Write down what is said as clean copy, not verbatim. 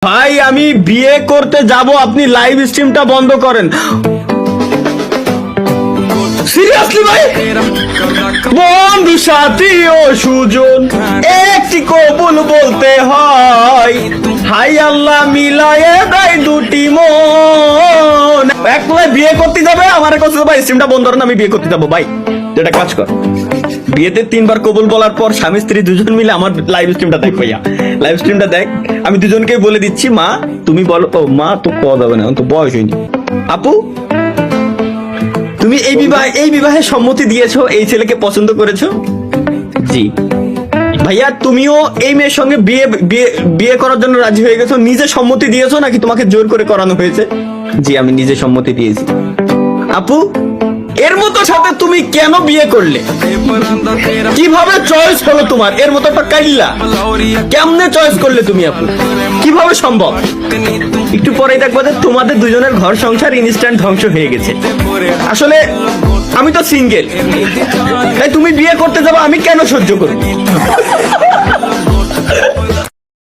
ভাই আমি বিয়ে করতে যাব, আপনি লাইভ স্ট্রিমটা বন্ধ করেন। সিরিয়াসলি ভাই? বন্ধু সাথী ও সুজন একটি কবুল বলতে হয়, হাই আল্লাহ মিলায়ে দেয় দুটি মন। একলা বিয়ে করতে যাবে, আমার কাছে ভাই স্ট্রিমটা বন্ধ করেন, আমি বিয়ে করতে যাবো। ভাই যেটা কাজ কর, বিয়েতে 3 বার কবুল বলার পর স্বামী স্ত্রী দুজন মিলে আমার লাইভ স্ট্রিমটা দেখ ভাইয়া, লাইভ স্ট্রিমটা দেখ। আমি দুজনকে বলে দিচ্ছি, মা তুমি বলো। ও মা তো পাওয়া যাবে না, তো বয়স হয়নি। আপু তুমি এই বিবাহে সম্মতি দিয়েছো, এই ছেলেকে পছন্দ করেছো? জি। ভাইয়া তুমিও এই মেয়ের সঙ্গে বিয়ে বিয়ে বিয়ে করার জন্য রাজি হয়ে গেছো? নিজে সম্মতি দিয়েছো নাকি তোমাকে জোর করে করানো হয়েছে? জি আমি নিজে সম্মতি দিয়েছি। আপু এর মতো সাথে তুমি কেন বিয়ে করলে? কিভাবে চয়েস হলো তোমার? এর মতো একটা কাইল্লা কেমনে চয়েস করলে তুমি? আপু কিভাবে সম্ভব? একটু পরেই দেখবো যে তোমাদের দুজনের ঘর সংসার ইনস্ট্যান্ট ধ্বংস হয়ে গেছে। আসলে আমি তো সিঙ্গেল, তাই তুমি বিয়ে করতে যাবো, আমি কেন সহ্য করবো?